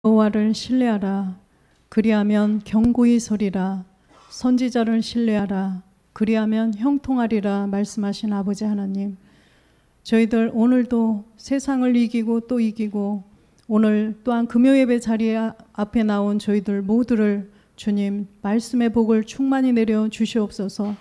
여호와를 신뢰하라. 그리하면 견고히 서리라. 선지자를 신뢰하라. 그리하면 형통하리라 말씀하신 아버지 하나님, 저희들 오늘도 세상을 이기고 또 이기고 오늘 또한 금요예배 자리 앞에 나온 저희들 모두를 주님 말씀의 복을 충만히 내려 주시옵소서.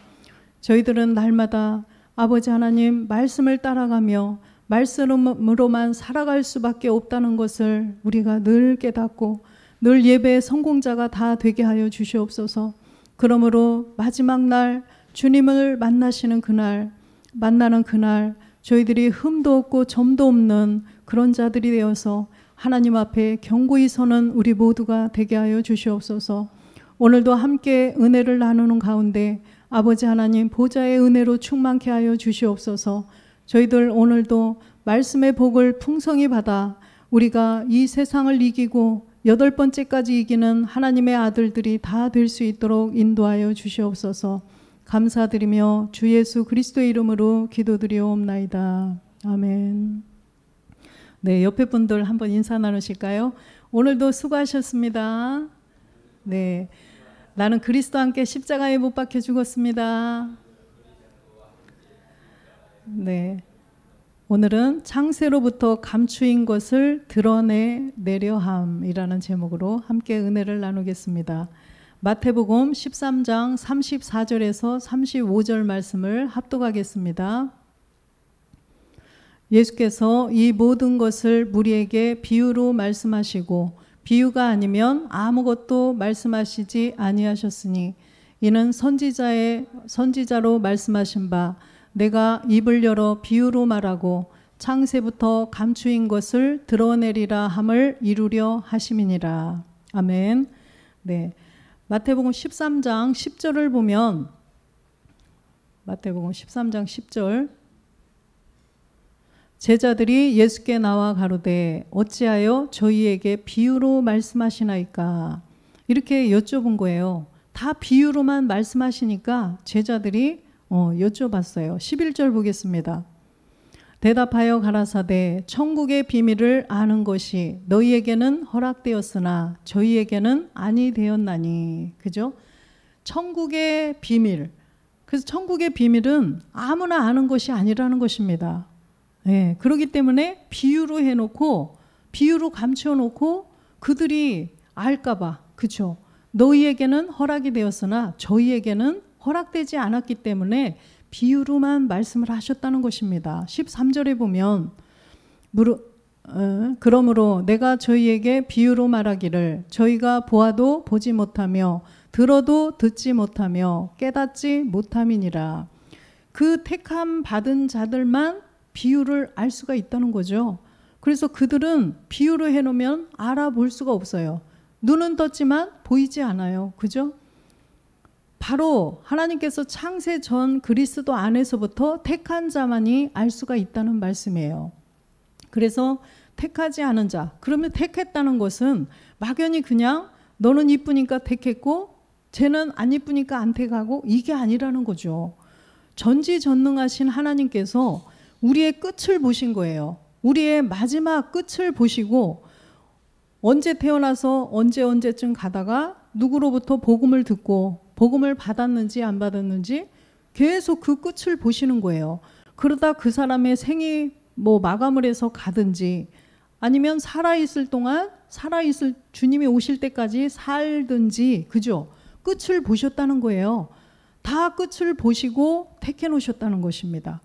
저희들은 날마다 아버지 하나님 말씀을 따라가며 말씀으로만 살아갈 수밖에 없다는 것을 우리가 늘 깨닫고 늘 예배의 성공자가 다 되게 하여 주시옵소서. 그러므로 마지막 날 주님을 만나는 그날 저희들이 흠도 없고 점도 없는 그런 자들이 되어서 하나님 앞에 견고히 서는 우리 모두가 되게 하여 주시옵소서. 오늘도 함께 은혜를 나누는 가운데 아버지 하나님 보좌의 은혜로 충만케 하여 주시옵소서. 저희들 오늘도 말씀의 복을 풍성히 받아 우리가 이 세상을 이기고 8번째까지 이기는 하나님의 아들들이 다 될 수 있도록 인도하여 주시옵소서. 감사드리며 주 예수 그리스도의 이름으로 기도드리옵나이다. 아멘. 네, 옆에 분들 한번 인사 나누실까요? 오늘도 수고하셨습니다. 네, 나는 그리스도와 함께 십자가에 못 박혀 죽었습니다. 네, 오늘은 창세로부터 감추인 것을 드러내려 함이라는 제목으로 함께 은혜를 나누겠습니다. 마태복음 13장 34절에서 35절 말씀을 합독하겠습니다. 예수께서 이 모든 것을 무리에게 비유로 말씀하시고 비유가 아니면 아무것도 말씀하시지 아니하셨으니 이는 선지자로 말씀하신 바 내가 입을 열어 비유로 말하고 창세부터 감추인 것을 드러내리라 함을 이루려 하심이니라. 아멘. 네, 마태복음 13장 10절을 보면 마태복음 13장 10절 제자들이 예수께 나와 가로되 어찌하여 저희에게 비유로 말씀하시나이까 이렇게 여쭤본 거예요. 다 비유로만 말씀하시니까 제자들이 여쭤봤어요. 11절 보겠습니다. 대답하여 가라사대 천국의 비밀을 아는 것이 너희에게는 허락되었으나 저희에게는 아니 되었나니. 그죠? 천국의 비밀. 그래서 천국의 비밀은 아무나 아는 것이 아니라는 것입니다. 네, 그렇기 때문에 비유로 해놓고 비유로 감춰놓고 그들이 알까봐. 그죠? 너희에게는 허락이 되었으나 저희에게는 허락되지 않았기 때문에 비유로만 말씀을 하셨다는 것입니다. 13절에 보면 그러므로 내가 저희에게 비유로 말하기를 저희가 보아도 보지 못하며 들어도 듣지 못하며 깨닫지 못함이니라. 그 택함 받은 자들만 비유를 알 수가 있다는 거죠. 그래서 그들은 비유로 해놓으면 알아볼 수가 없어요. 눈은 떴지만 보이지 않아요. 그죠? 바로 하나님께서 창세 전 그리스도 안에서부터 택한 자만이 알 수가 있다는 말씀이에요. 그래서 택하지 않은 자, 그러면 택했다는 것은 막연히 그냥 너는 이쁘니까 택했고 쟤는 안 이쁘니까 안 택하고 이게 아니라는 거죠. 전지전능하신 하나님께서 우리의 끝을 보신 거예요. 우리의 마지막 끝을 보시고 언제 태어나서 언제쯤 가다가 누구로부터 복음을 듣고 복음을 받았는지 안 받았는지 계속 그 끝을 보시는 거예요. 그러다 그 사람의 생이 마감을 해서 가든지 아니면 살아있을 동안 주님이 오실 때까지 살든지, 그죠? 끝을 보셨다는 거예요. 다 끝을 보시고 택해 놓으셨다는 것입니다.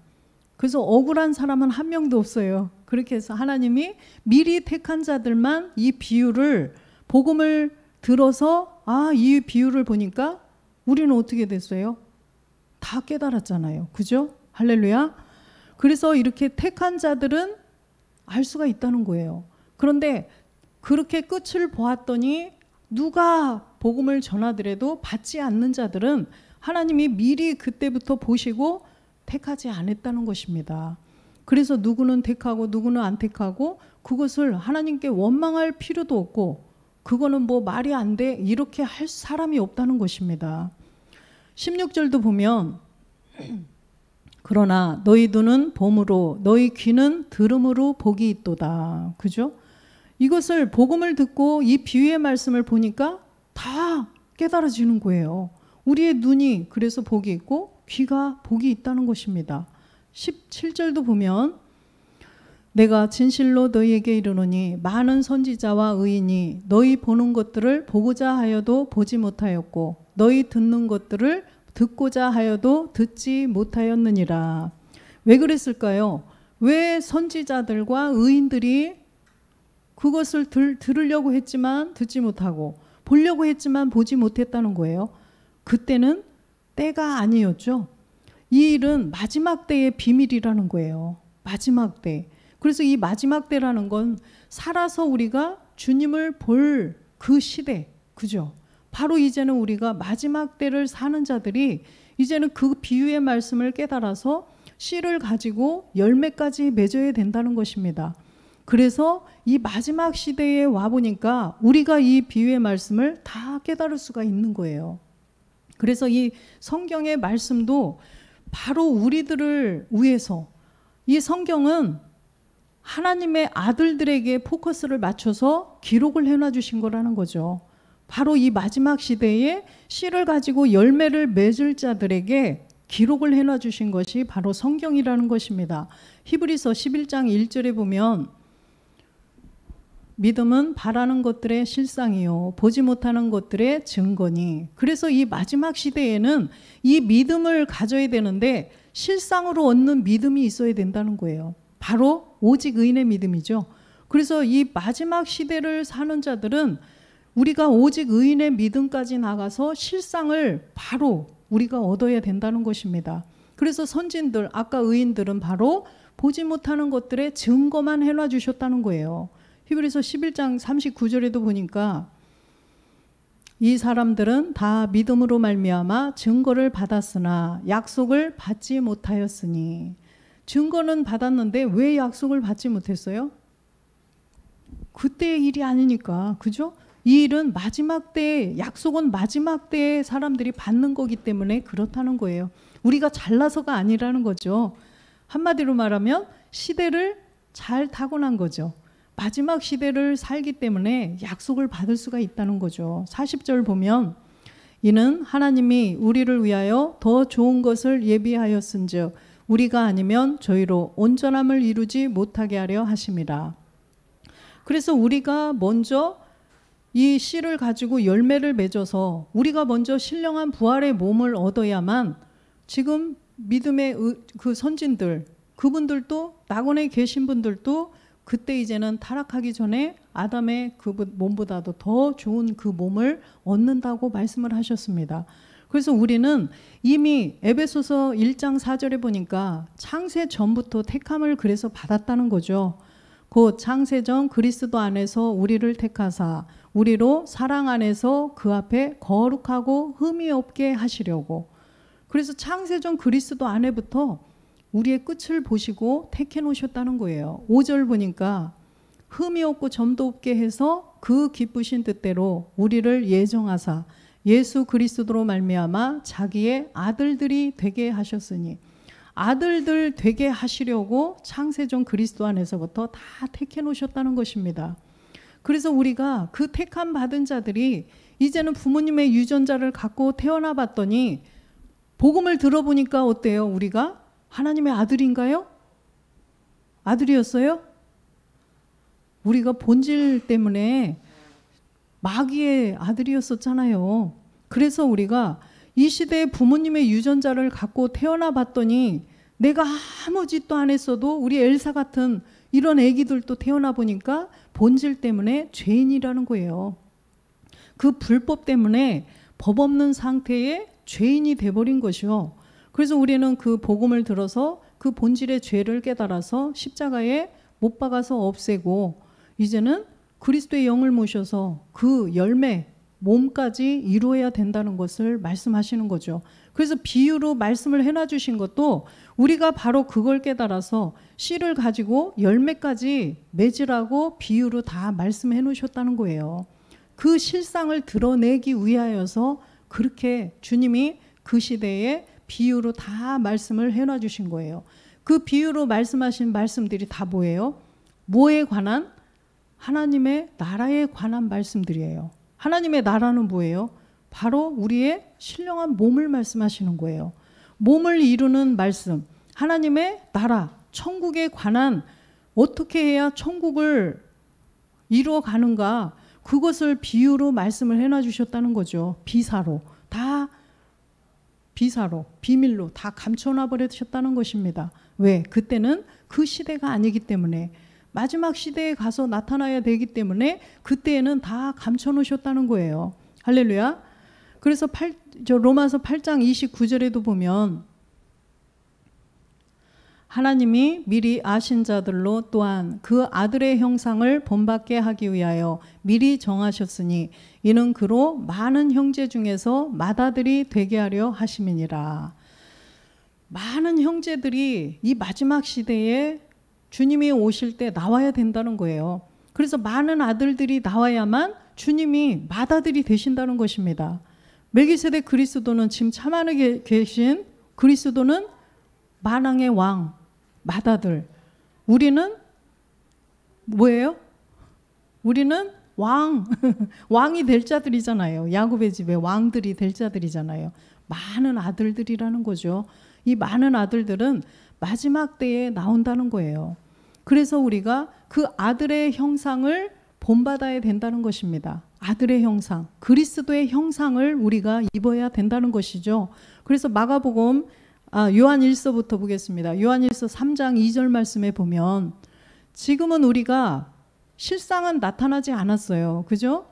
그래서 억울한 사람은 한 명도 없어요. 그렇게 해서 하나님이 미리 택한 자들만 이 비유를 복음을 들어서 이 비유를 보니까 우리는 어떻게 됐어요? 다 깨달았잖아요. 그죠? 할렐루야. 그래서 이렇게 택한 자들은 알 수가 있다는 거예요. 그런데 그렇게 끝을 보았더니 누가 복음을 전하더라도 받지 않는 자들은 하나님이 미리 그때부터 보시고 택하지 않았다는 것입니다. 그래서 누구는 택하고 누구는 안 택하고 그것을 하나님께 원망할 필요도 없고 그거는 말이 안 돼 이렇게 할 사람이 없다는 것입니다. 16절도 보면 그러나 너희 눈은 봄으로 너희 귀는 들음으로 복이 있도다. 그죠? 이것을 복음을 듣고 이 비유의 말씀을 보니까 다 깨달아지는 거예요. 우리의 눈이 그래서 복이 있고 귀가 복이 있다는 것입니다. 17절도 보면 내가 진실로 너희에게 이르노니 많은 선지자와 의인이 너희 보는 것들을 보고자 하여도 보지 못하였고 너희 듣는 것들을 듣고자 하여도 듣지 못하였느니라. 왜 그랬을까요? 왜 선지자들과 의인들이 그것을 들으려고 했지만 듣지 못하고 보려고 했지만 보지 못했다는 거예요? 그때는 때가 아니었죠. 이 일은 마지막 때의 비밀이라는 거예요. 마지막 때. 그래서 이 마지막 때라는 건 살아서 우리가 주님을 볼 그 시대, 그죠? 바로 이제는 우리가 마지막 때를 사는 자들이 이제는 그 비유의 말씀을 깨달아서 씨를 가지고 열매까지 맺어야 된다는 것입니다. 그래서 이 마지막 시대에 와보니까 우리가 이 비유의 말씀을 다 깨달을 수가 있는 거예요. 그래서 이 성경의 말씀도 바로 우리들을 위해서, 이 성경은 하나님의 아들들에게 포커스를 맞춰서 기록을 해놔 주신 거라는 거죠. 바로 이 마지막 시대에 씨를 가지고 열매를 맺을 자들에게 기록을 해놔 주신 것이 바로 성경이라는 것입니다. 히브리서 11장 1절에 보면 믿음은 바라는 것들의 실상이요 보지 못하는 것들의 증거니. 그래서 이 마지막 시대에는 이 믿음을 가져야 되는데 실상으로 얻는 믿음이 있어야 된다는 거예요. 바로 오직 의인의 믿음이죠. 그래서 이 마지막 시대를 사는 자들은 우리가 오직 의인의 믿음까지 나가서 실상을 바로 우리가 얻어야 된다는 것입니다. 그래서 선진들, 아까 의인들은 바로 보지 못하는 것들의 증거만 해놔 주셨다는 거예요. 히브리서 11장 39절에도 보니까 이 사람들은 다 믿음으로 말미암아 증거를 받았으나 약속을 받지 못하였으니. 증거는 받았는데 왜 약속을 받지 못했어요? 그때의 일이 아니니까, 그죠? 이 일은 마지막 때, 약속은 마지막 때에 사람들이 받는 거기 때문에 그렇다는 거예요. 우리가 잘나서가 아니라는 거죠. 한마디로 말하면 시대를 잘 타고난 거죠. 마지막 시대를 살기 때문에 약속을 받을 수가 있다는 거죠. 40절 보면 이는 하나님이 우리를 위하여 더 좋은 것을 예비하였은즉 우리가 아니면 저희로 온전함을 이루지 못하게 하려 하심이라. 그래서 우리가 먼저 이 씨를 가지고 열매를 맺어서 우리가 먼저 신령한 부활의 몸을 얻어야만 지금 믿음의 그 선진들, 그분들도 낙원에 계신 분들도 그때 이제는 타락하기 전에 아담의 그 몸보다도 더 좋은 그 몸을 얻는다고 말씀을 하셨습니다. 그래서 우리는 이미 에베소서 1장 4절에 보니까 창세 전부터 택함을 그래서 받았다는 거죠. 곧 창세 전 그리스도 안에서 우리를 택하사 우리로 사랑 안에서 그 앞에 거룩하고 흠이 없게 하시려고. 그래서 창세 전 그리스도 안에부터 우리의 끝을 보시고 택해 놓으셨다는 거예요. 5절 보니까 흠이 없고 점도 없게 해서 그 기쁘신 뜻대로 우리를 예정하사 예수 그리스도로 말미암아 자기의 아들들이 되게 하셨으니. 아들들 되게 하시려고 창세전 그리스도 안에서부터 다 택해 놓으셨다는 것입니다. 그래서 우리가 그 택함 받은 자들이 이제는 부모님의 유전자를 갖고 태어나 봤더니 복음을 들어보니까 어때요? 우리가 하나님의 아들인가요? 아들이었어요? 우리가 본질 때문에 마귀의 아들이었었잖아요. 그래서 우리가 이 시대에 부모님의 유전자를 갖고 태어나 봤더니 내가 아무 짓도 안 했어도 우리 엘사 같은 이런 애기들도 태어나 보니까 본질 때문에 죄인이라는 거예요. 그 불법 때문에 법 없는 상태에 죄인이 돼버린 것이요. 그래서 우리는 그 복음을 들어서 그 본질의 죄를 깨달아서 십자가에 못 박아서 없애고 이제는 그리스도의 영을 모셔서 그 열매 몸까지 이루어야 된다는 것을 말씀하시는 거죠. 그래서 비유로 말씀을 해놔 주신 것도 우리가 바로 그걸 깨달아서 씨를 가지고 열매까지 맺으라고 비유로 다 말씀해 놓으셨다는 거예요. 그 실상을 드러내기 위하여서 그렇게 주님이 그 시대에 비유로 다 말씀을 해놔 주신 거예요. 그 비유로 말씀하신 말씀들이 다 뭐예요? 뭐에 관한? 하나님의 나라에 관한 말씀들이에요. 하나님의 나라는 뭐예요? 바로 우리의 신령한 몸을 말씀하시는 거예요. 몸을 이루는 말씀, 하나님의 나라, 천국에 관한 어떻게 해야 천국을 이루어 가는가, 그것을 비유로 말씀을 해놔 주셨다는 거죠. 비사로, 다 비사로, 비밀로 다 감춰놔 버리셨다는 것입니다. 왜? 그때는 그 시대가 아니기 때문에, 마지막 시대에 가서 나타나야 되기 때문에 그때에는 다 감춰 놓으셨다는 거예요. 할렐루야. 그래서 로마서 8장 29절에도 보면 하나님이 미리 아신 자들로 또한 그 아들의 형상을 본받게 하기 위하여 미리 정하셨으니 이는 그로 많은 형제 중에서 맏아들이 되게 하려 하심이니라. 많은 형제들이 이 마지막 시대에 주님이 오실 때 나와야 된다는 거예요. 그래서 많은 아들들이 나와야만 주님이 맏아들이 되신다는 것입니다. 멜기세덱 그리스도는 지금 참 안에 계신 그리스도는 만왕의 왕, 맏아들. 우리는 뭐예요? 우리는 왕, 왕이 될 자들이잖아요. 야곱의 집에 왕들이 될 자들이잖아요. 많은 아들들이라는 거죠. 이 많은 아들들은 마지막 때에 나온다는 거예요. 그래서 우리가 그 아들의 형상을 본받아야 된다는 것입니다. 아들의 형상, 그리스도의 형상을 우리가 입어야 된다는 것이죠. 그래서 마가복음, 요한일서부터 보겠습니다. 요한일서 3장 2절 말씀에 보면 지금은 우리가 실상은 나타나지 않았어요. 그죠?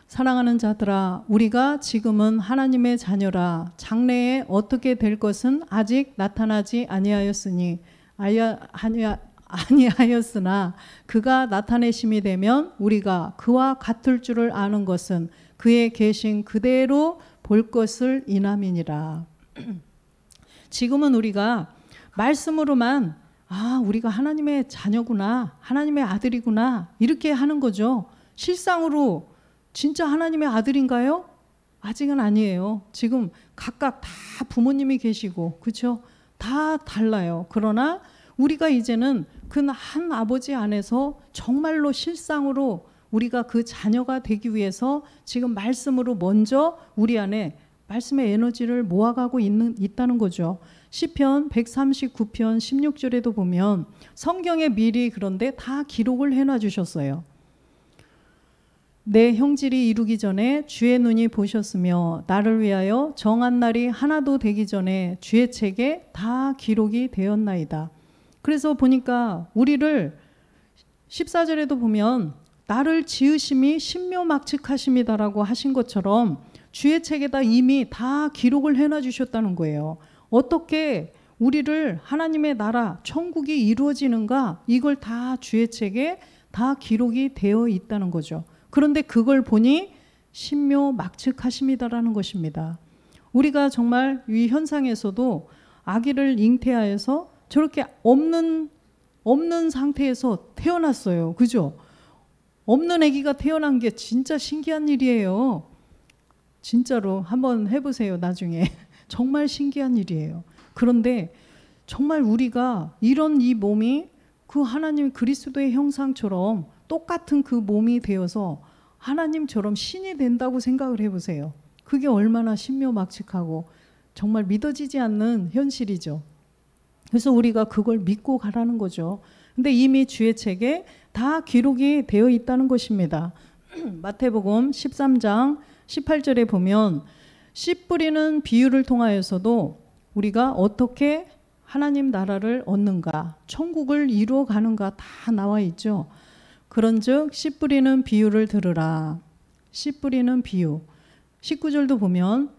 사랑하는 자들아, 우리가 지금은 하나님의 자녀라. 장래에 어떻게 될 것은 아직 나타나지 아니하였으나 그가 나타내심이 되면 우리가 그와 같을 줄을 아는 것은 그의 계신 그대로 볼 것을 인함이니라. 지금은 우리가 말씀으로만 우리가 하나님의 자녀구나, 하나님의 아들이구나 이렇게 하는 거죠. 실상으로 진짜 하나님의 아들인가요? 아직은 아니에요. 지금 각각 다 부모님이 계시고, 그렇죠? 다 달라요. 그러나 우리가 이제는 그 한 아버지 안에서 정말로 실상으로 우리가 그 자녀가 되기 위해서 지금 말씀으로 먼저 우리 안에 말씀의 에너지를 모아가고 있다는 거죠. 시편 139편 16절에도 보면 성경에 미리 그런데 다 기록을 해놔 주셨어요. 내 형질이 이루기 전에 주의 눈이 보셨으며 나를 위하여 정한 날이 하나도 되기 전에 주의 책에 다 기록이 되었나이다. 그래서 보니까 우리를 14절에도 보면 나를 지으심이 신묘막측하심이다라고 하신 것처럼 주의 책에다 이미 다 기록을 해놔 주셨다는 거예요. 어떻게 우리를 하나님의 나라 천국이 이루어지는가, 이걸 다 주의 책에 다 기록이 되어 있다는 거죠. 그런데 그걸 보니 신묘막측하심이다라는 것입니다. 우리가 정말 이 현상에서도 아기를 잉태하여서 저렇게 없는 상태에서 태어났어요. 그죠? 없는 아기가 태어난 게 진짜 신기한 일이에요. 진짜로 한번 해보세요. 나중에. 정말 신기한 일이에요. 그런데 정말 우리가 이런 이 몸이 그 하나님 그리스도의 형상처럼 똑같은 그 몸이 되어서 하나님처럼 신이 된다고 생각을 해보세요. 그게 얼마나 신묘막측하고 정말 믿어지지 않는 현실이죠. 그래서 우리가 그걸 믿고 가라는 거죠. 근데 이미 주의 책에 다 기록이 되어 있다는 것입니다. 마태복음 13장 18절에 보면 씨 뿌리는 비유를 통하여서도 우리가 어떻게 하나님 나라를 얻는가, 천국을 이루어 가는가 다 나와 있죠. 그런즉 씨 뿌리는 비유를 들으라. 씨 뿌리는 비유. 19절도 보면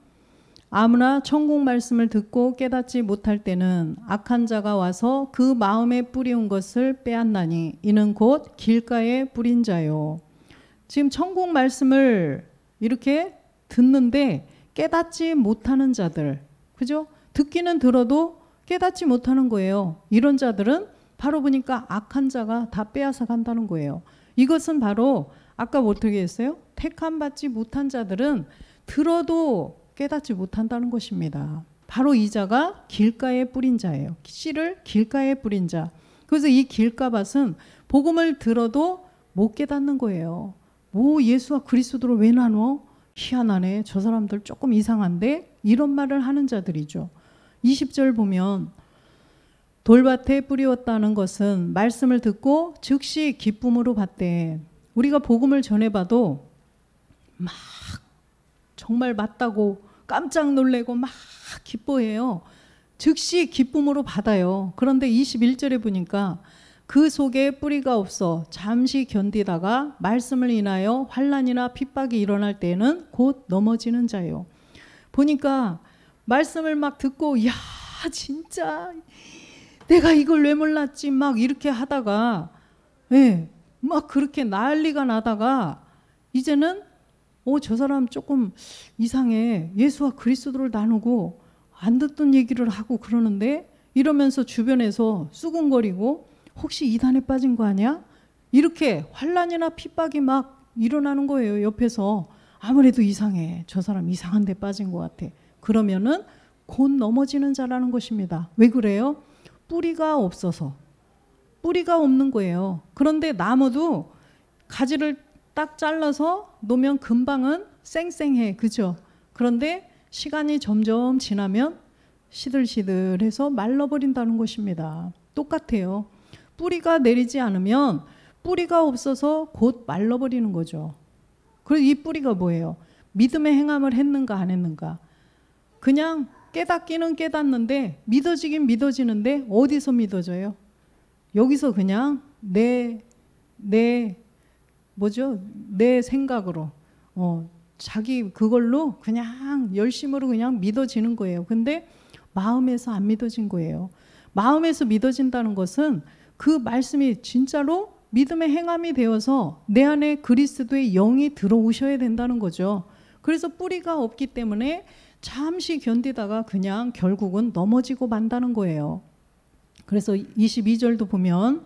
아무나 천국 말씀을 듣고 깨닫지 못할 때는 악한 자가 와서 그 마음에 뿌리운 것을 빼앗나니 이는 곧 길가에 뿌린 자요. 지금 천국 말씀을 이렇게 듣는데 깨닫지 못하는 자들, 그죠? 듣기는 들어도 깨닫지 못하는 거예요. 이런 자들은 바로 보니까 악한 자가 다 빼앗아 간다는 거예요. 이것은 바로 아까 어떻게 했어요? 택함 받지 못한 자들은 들어도 깨닫지 못한다는 것입니다. 바로 이 자가 길가에 뿌린 자예요. 씨를 길가에 뿌린 자. 그래서 이 길가밭은 복음을 들어도 못 깨닫는 거예요. 뭐 예수와 그리스도를 왜 나눠? 희한하네. 저 사람들 조금 이상한데? 이런 말을 하는 자들이죠. 20절 보면 돌밭에 뿌리었다는 것은 말씀을 듣고 즉시 기쁨으로 받되, 우리가 복음을 전해봐도 막 정말 맞다고 깜짝 놀래고 막 기뻐해요. 즉시 기쁨으로 받아요. 그런데 21절에 보니까 그 속에 뿌리가 없어 잠시 견디다가 말씀을 인하여 환난이나 핍박이 일어날 때에는 곧 넘어지는 자요. 보니까 말씀을 막 듣고 야 진짜 내가 이걸 왜 몰랐지 막 이렇게 하다가 막 그렇게 난리가 나다가 이제는 저 사람 조금 이상해. 예수와 그리스도를 나누고 안 듣던 얘기를 하고 그러는데 이러면서 주변에서 수군거리고 혹시 이단에 빠진 거 아니야? 이렇게 환난이나 핍박이 막 일어나는 거예요. 옆에서 아무래도 이상해. 저 사람 이상한 데 빠진 것 같아. 그러면은 곧 넘어지는 자라는 것입니다. 왜 그래요? 뿌리가 없어서. 뿌리가 없는 거예요. 그런데 나무도 가지를 딱 잘라서 놓으면 금방은 쌩쌩해. 그죠? 그런데 시간이 점점 지나면 시들시들해서 말라버린다는 것입니다. 똑같아요. 뿌리가 내리지 않으면 뿌리가 없어서 곧 말라버리는 거죠. 그래서 이 뿌리가 뭐예요? 믿음의 행함을 했는가 안 했는가? 그냥 깨닫기는 깨닫는데 믿어지긴 믿어지는데 어디서 믿어져요? 여기서 그냥 내 생각으로 자기 그걸로 그냥 열심으로 그냥 믿어지는 거예요. 근데 마음에서 안 믿어진 거예요. 마음에서 믿어진다는 것은 그 말씀이 진짜로 믿음의 행함이 되어서 내 안에 그리스도의 영이 들어오셔야 된다는 거죠. 그래서 뿌리가 없기 때문에 잠시 견디다가 그냥 결국은 넘어지고 만다는 거예요. 그래서 22절도 보면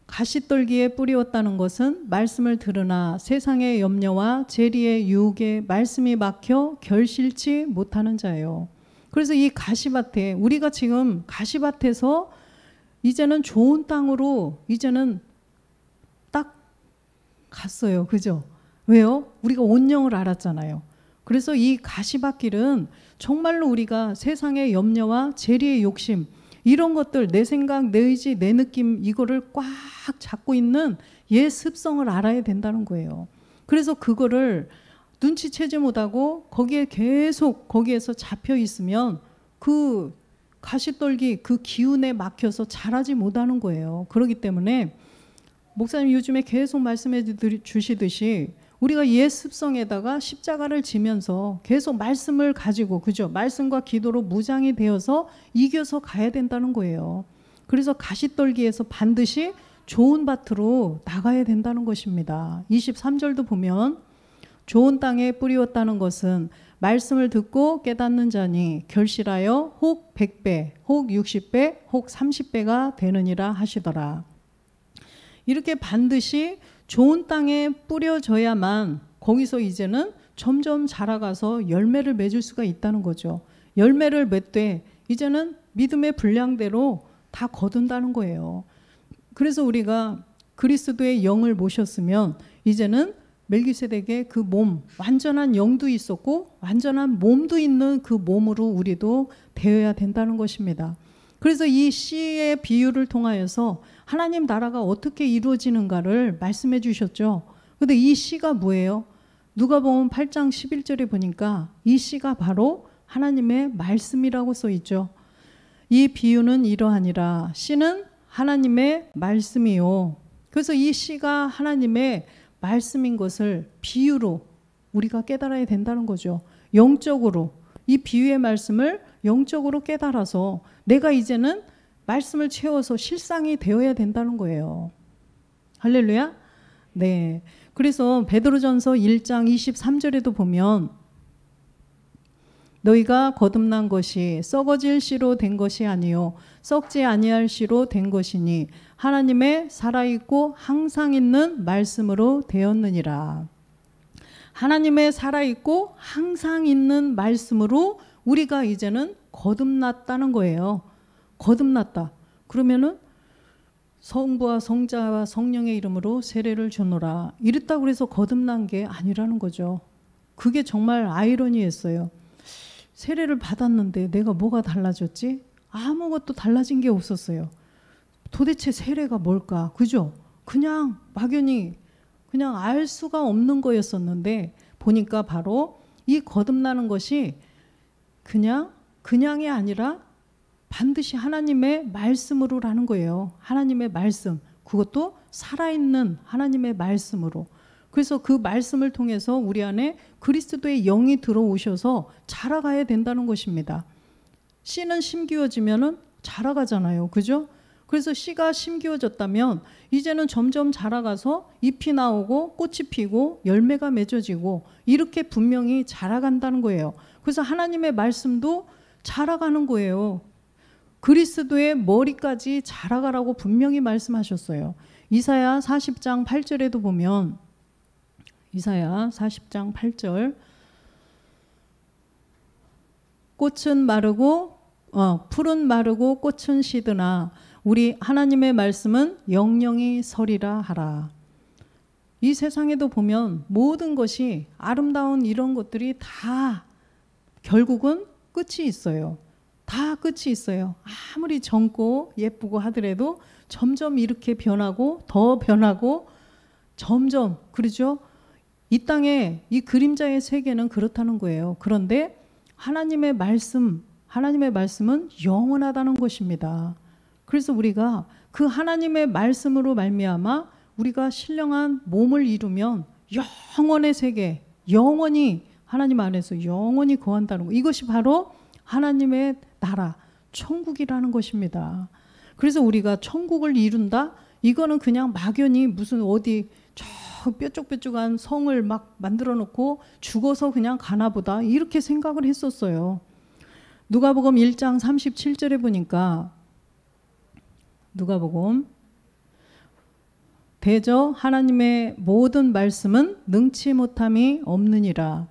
가시떨기에 뿌리었다는 것은 말씀을 들으나 세상의 염려와 재리의 유혹에 말씀이 막혀 결실치 못하는 자예요. 그래서 이 가시밭에 우리가 지금 가시밭에서 이제는 좋은 땅으로 이제는 딱 갔어요. 그죠? 왜요? 우리가 온영을 알았잖아요. 그래서 이 가시밭길은 정말로 우리가 세상의 염려와 재리의 욕심 이런 것들 내 생각, 내 의지, 내 느낌 이거를 꽉 잡고 있는 옛 습성을 알아야 된다는 거예요. 그래서 그거를 눈치채지 못하고 거기에 계속 거기에서 잡혀 있으면 그 가시떨기 그 기운에 막혀서 자라지 못하는 거예요. 그렇기 때문에 목사님 요즘에 계속 말씀해 주시듯이 우리가 옛 습성에다가 십자가를 지면서 계속 말씀을 가지고 그죠? 말씀과 기도로 무장이 되어서 이겨서 가야 된다는 거예요. 그래서 가시떨기에서 반드시 좋은 밭으로 나가야 된다는 것입니다. 23절도 보면 좋은 땅에 뿌리었다는 것은 말씀을 듣고 깨닫는 자니 결실하여 혹 100배, 혹 60배, 혹 30배가 되느니라 하시더라. 이렇게 반드시 좋은 땅에 뿌려져야만 거기서 이제는 점점 자라가서 열매를 맺을 수가 있다는 거죠. 열매를 맺되 이제는 믿음의 분량대로 다 거둔다는 거예요. 그래서 우리가 그리스도의 영을 모셨으면 이제는 멜기세덱의 그 몸, 완전한 영도 있었고 완전한 몸도 있는 그 몸으로 우리도 되어야 된다는 것입니다. 그래서 이 씨의 비유를 통하여서 하나님 나라가 어떻게 이루어지는가를 말씀해 주셨죠. 그런데 이 씨가 뭐예요? 누가복음 8장 11절에 보니까 이 씨가 바로 하나님의 말씀이라고 써 있죠. 이 비유는 이러하니라. 씨는 하나님의 말씀이요. 그래서 이 씨가 하나님의 말씀인 것을 비유로 우리가 깨달아야 된다는 거죠. 영적으로 이 비유의 말씀을 영적으로 깨달아서 내가 이제는 말씀을 채워서 실상이 되어야 된다는 거예요. 할렐루야. 네. 그래서 베드로전서 1장 23절에도 보면 너희가 거듭난 것이 썩어질 씨로 된 것이 아니요 썩지 아니할 씨로 된 것이니 하나님의 살아있고 항상 있는 말씀으로 되었느니라. 하나님의 살아있고 항상 있는 말씀으로 우리가 이제는 거듭났다는 거예요. 거듭났다. 그러면은 성부와 성자와 성령의 이름으로 세례를 주노라. 이랬다고 해서 거듭난 게 아니라는 거죠. 그게 정말 아이러니했어요. 세례를 받았는데 내가 뭐가 달라졌지? 아무것도 달라진 게 없었어요. 도대체 세례가 뭘까? 그죠? 그냥 막연히 그냥 알 수가 없는 거였었는데 보니까 바로 이 거듭나는 것이 그냥이 아니라 반드시 하나님의 말씀으로라는 거예요. 하나님의 말씀. 그것도 살아있는 하나님의 말씀으로. 그래서 그 말씀을 통해서 우리 안에 그리스도의 영이 들어오셔서 자라가야 된다는 것입니다. 씨는 심기워지면은 자라가잖아요. 그죠? 그래서 씨가 심기워졌다면 이제는 점점 자라가서 잎이 나오고 꽃이 피고 열매가 맺어지고 이렇게 분명히 자라간다는 거예요. 그래서 하나님의 말씀도 자라가는 거예요. 그리스도의 머리까지 자라가라고 분명히 말씀하셨어요. 이사야 40장 8절에도 보면 이사야 40장 8절 꽃은 마르고 풀은 마르고 꽃은 시드나 우리 하나님의 말씀은 영영이 서리라 하라. 이 세상에도 보면 모든 것이 아름다운 이런 것들이 다 결국은 끝이 있어요. 다 끝이 있어요. 아무리 젊고 예쁘고 하더라도 점점 이렇게 변하고 더 변하고 점점 그러죠. 이 땅에 이 그림자의 세계는 그렇다는 거예요. 그런데 하나님의 말씀은 영원하다는 것입니다. 그래서 우리가 그 하나님의 말씀으로 말미암아 우리가 신령한 몸을 이루면 영원의 세계, 영원히 하나님 안에서 영원히 거한다는 거. 이것이 바로 하나님의 나라, 천국이라는 것입니다. 그래서 우리가 천국을 이룬다? 이거는 그냥 막연히 무슨 어디 저 뾰족뾰족한 성을 막 만들어 놓고 죽어서 그냥 가나 보다 이렇게 생각을 했었어요. 누가복음 1장 37절에 보니까 누가복음 대저 하나님의 모든 말씀은 능치 못함이 없느니라.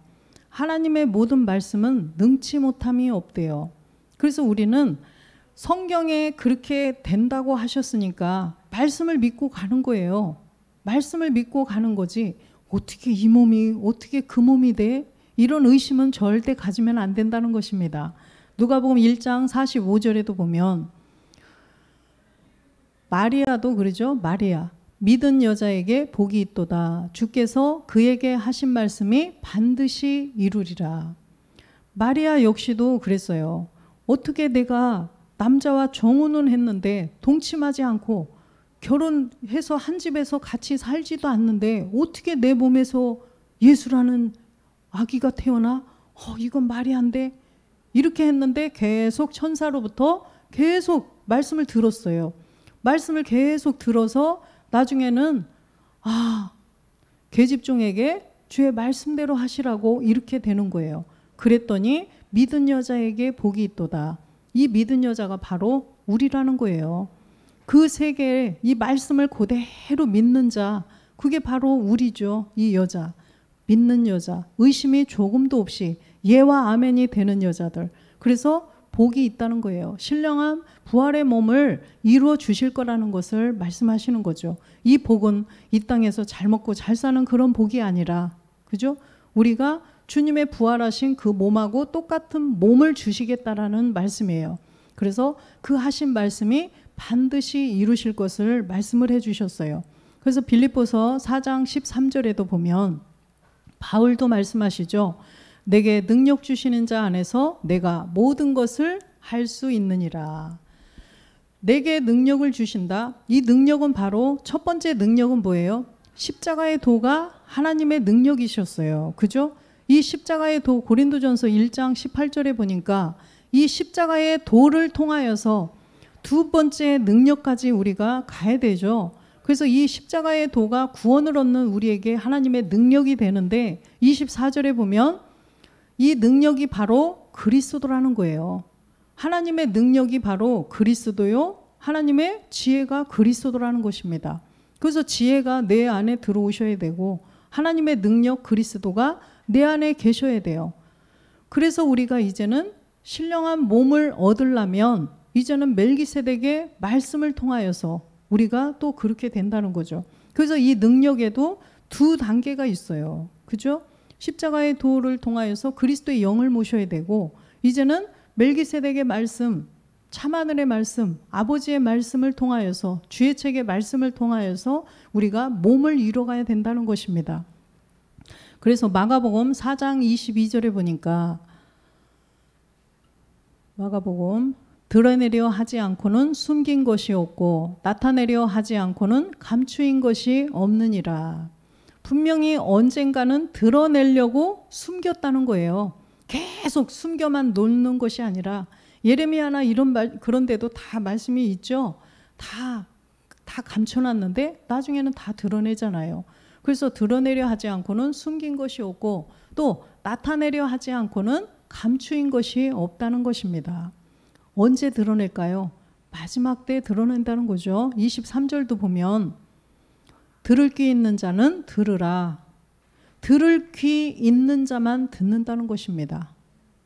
하나님의 모든 말씀은 능치 못함이 없대요. 그래서 우리는 성경에 그렇게 된다고 하셨으니까 말씀을 믿고 가는 거예요. 말씀을 믿고 가는 거지 어떻게 이 몸이 어떻게 그 몸이 돼? 이런 의심은 절대 가지면 안 된다는 것입니다. 누가복음 1장 45절에도 보면 마리아도 그러죠. 마리아 믿은 여자에게 복이 있도다. 주께서 그에게 하신 말씀이 반드시 이루리라. 마리아 역시도 그랬어요. 어떻게 내가 남자와 정혼은 했는데 동침하지 않고 결혼해서 한 집에서 같이 살지도 않는데 어떻게 내 몸에서 예수라는 아기가 태어나? 이건 말이 안 돼. 이렇게 했는데 계속 천사로부터 계속 말씀을 들었어요. 말씀을 계속 들어서 나중에는 계집종에게 주의 말씀대로 하시라고 이렇게 되는 거예요. 그랬더니 믿은 여자에게 복이 있도다. 이 믿은 여자가 바로 우리라는 거예요. 그 세계에 이 말씀을 그대로 믿는 자, 그게 바로 우리죠. 이 여자, 믿는 여자, 의심이 조금도 없이 예와 아멘이 되는 여자들. 그래서 복이 있다는 거예요. 신령한 부활의 몸을 이루어 주실 거라는 것을 말씀하시는 거죠. 이 복은 이 땅에서 잘 먹고 잘 사는 그런 복이 아니라, 그죠? 우리가 주님의 부활하신 그 몸하고 똑같은 몸을 주시겠다라는 말씀이에요. 그래서 그 하신 말씀이 반드시 이루실 것을 말씀을 해주셨어요. 그래서 빌립보서 4장 13절에도 보면 바울도 말씀하시죠. 내게 능력 주시는 자 안에서 내가 모든 것을 할 수 있느니라. 내게 능력을 주신다. 이 능력은 바로 첫 번째 능력은 뭐예요? 십자가의 도가 하나님의 능력이셨어요. 그죠? 이 십자가의 도 고린도전서 1장 18절에 보니까 이 십자가의 도를 통하여서 두 번째 능력까지 우리가 가야 되죠. 그래서 이 십자가의 도가 구원을 얻는 우리에게 하나님의 능력이 되는데 24절에 보면 이 능력이 바로 그리스도라는 거예요. 하나님의 능력이 바로 그리스도요. 하나님의 지혜가 그리스도라는 것입니다. 그래서 지혜가 내 안에 들어오셔야 되고 하나님의 능력 그리스도가 내 안에 계셔야 돼요. 그래서 우리가 이제는 신령한 몸을 얻으려면 이제는 멜기세덱의 말씀을 통하여서 우리가 또 그렇게 된다는 거죠. 그래서 이 능력에도 두 단계가 있어요. 그죠? 십자가의 도를 통하여서 그리스도의 영을 모셔야 되고, 이제는 멜기세덱의 말씀, 참하늘의 말씀, 아버지의 말씀을 통하여서, 주의 책의 말씀을 통하여서 우리가 몸을 이뤄가야 된다는 것입니다. 그래서 마가복음 4장 22절에 보니까, 마가복음 드러내려 하지 않고는 숨긴 것이 없고 나타내려 하지 않고는 감추인 것이 없느니라. 분명히 언젠가는 드러내려고 숨겼다는 거예요. 계속 숨겨만 놓는 것이 아니라, 예레미야나 그런 데도 다 말씀이 있죠. 다 감춰놨는데 나중에는 다 드러내잖아요. 그래서 드러내려 하지 않고는 숨긴 것이 없고, 또 나타내려 하지 않고는 감추인 것이 없다는 것입니다. 언제 드러낼까요? 마지막 때 드러낸다는 거죠. 23절도 보면 들을 귀 있는 자는 들으라. 들을 귀 있는 자만 듣는다는 것입니다.